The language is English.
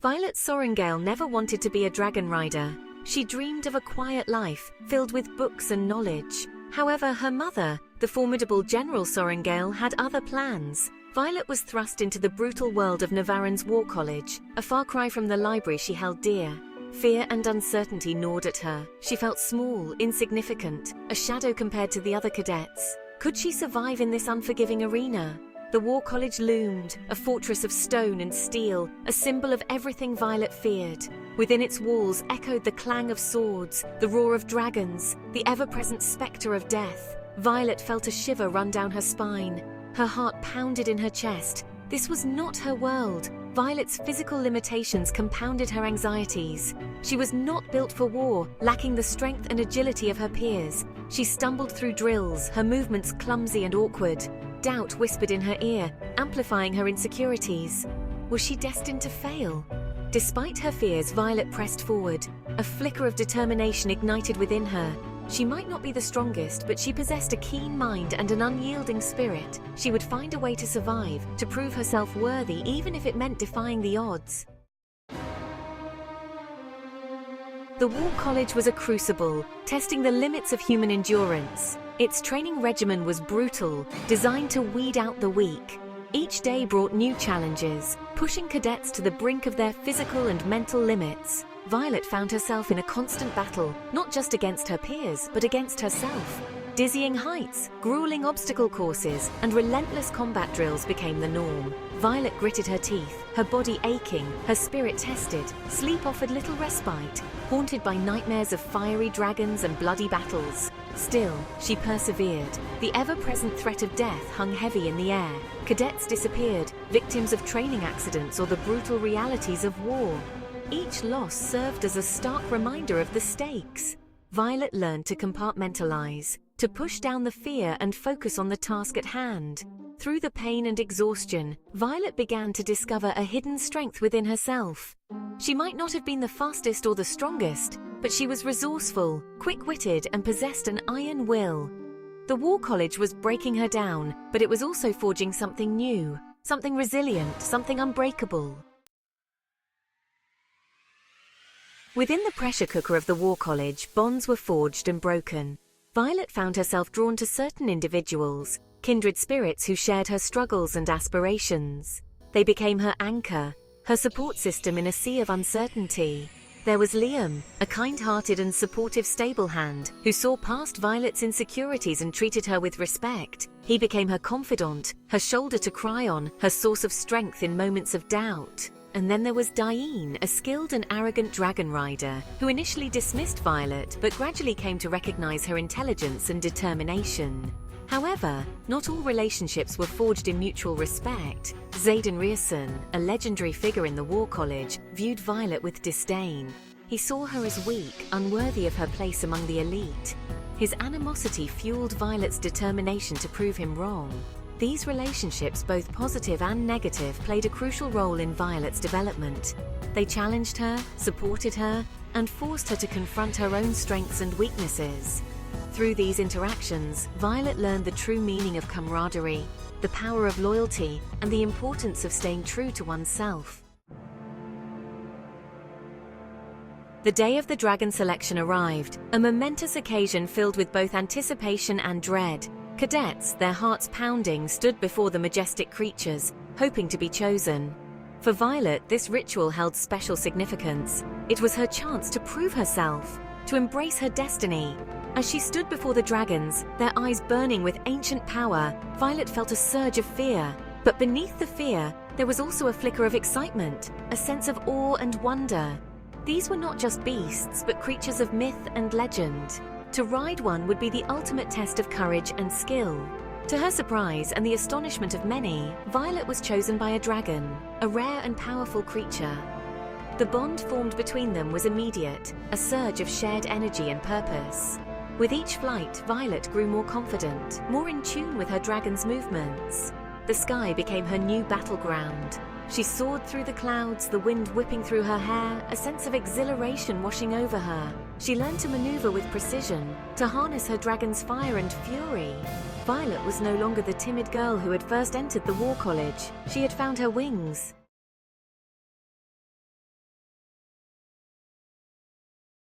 Violet Sorrengail never wanted to be a dragon rider. She dreamed of a quiet life, filled with books and knowledge. However, her mother, the formidable General Sorrengail, had other plans. Violet was thrust into the brutal world of Navarin's War College, a far cry from the library she held dear. Fear and uncertainty gnawed at her. She felt small, insignificant, a shadow compared to the other cadets. Could she survive in this unforgiving arena? The War College loomed, a fortress of stone and steel, a symbol of everything Violet feared. Within its walls echoed the clang of swords, the roar of dragons, the ever-present spectre of death. Violet felt a shiver run down her spine. Her heart pounded in her chest. This was not her world. Violet's physical limitations compounded her anxieties. She was not built for war, lacking the strength and agility of her peers. She stumbled through drills, her movements clumsy and awkward. Doubt whispered in her ear, amplifying her insecurities. Was she destined to fail? Despite her fears, Violet pressed forward. A flicker of determination ignited within her. She might not be the strongest, but she possessed a keen mind and an unyielding spirit. She would find a way to survive, to prove herself worthy, even if it meant defying the odds. The War College was a crucible, testing the limits of human endurance. Its training regimen was brutal, designed to weed out the weak. Each day brought new challenges, pushing cadets to the brink of their physical and mental limits. Violet found herself in a constant battle, not just against her peers, but against herself. Dizzying heights, grueling obstacle courses, and relentless combat drills became the norm. Violet gritted her teeth, her body aching, her spirit tested. Sleep offered little respite, haunted by nightmares of fiery dragons and bloody battles. Still, she persevered. The ever-present threat of death hung heavy in the air. Cadets disappeared, victims of training accidents or the brutal realities of war. Each loss served as a stark reminder of the stakes. Violet learned to compartmentalize, to push down the fear and focus on the task at hand. Through the pain and exhaustion, Violet began to discover a hidden strength within herself. She might not have been the fastest or the strongest, but she was resourceful, quick-witted, and possessed an iron will. The War College was breaking her down, but it was also forging something new, something resilient, something unbreakable. Within the pressure cooker of the War College, bonds were forged and broken. Violet found herself drawn to certain individuals, kindred spirits who shared her struggles and aspirations. They became her anchor, her support system in a sea of uncertainty. There was Liam, a kind-hearted and supportive stable hand, who saw past Violet's insecurities and treated her with respect. He became her confidant, her shoulder to cry on, her source of strength in moments of doubt. And then there was Diane, a skilled and arrogant dragon rider, who initially dismissed Violet but gradually came to recognize her intelligence and determination. However, not all relationships were forged in mutual respect. Xaden Rierson, a legendary figure in the War College, viewed Violet with disdain. He saw her as weak, unworthy of her place among the elite. His animosity fueled Violet's determination to prove him wrong. These relationships, both positive and negative, played a crucial role in Violet's development. They challenged her, supported her, and forced her to confront her own strengths and weaknesses. Through these interactions, Violet learned the true meaning of camaraderie, the power of loyalty, and the importance of staying true to oneself. The day of the dragon selection arrived, a momentous occasion filled with both anticipation and dread. Cadets, their hearts pounding, stood before the majestic creatures, hoping to be chosen. For Violet, this ritual held special significance. It was her chance to prove herself, to embrace her destiny. As she stood before the dragons, their eyes burning with ancient power, Violet felt a surge of fear. But beneath the fear, there was also a flicker of excitement, a sense of awe and wonder. These were not just beasts, but creatures of myth and legend. To ride one would be the ultimate test of courage and skill. To her surprise and the astonishment of many, Violet was chosen by a dragon, a rare and powerful creature. The bond formed between them was immediate, a surge of shared energy and purpose. With each flight, Violet grew more confident, more in tune with her dragon's movements. The sky became her new battleground. She soared through the clouds, the wind whipping through her hair, a sense of exhilaration washing over her. She learned to maneuver with precision, to harness her dragon's fire and fury. Violet was no longer the timid girl who had first entered the War College. She had found her wings,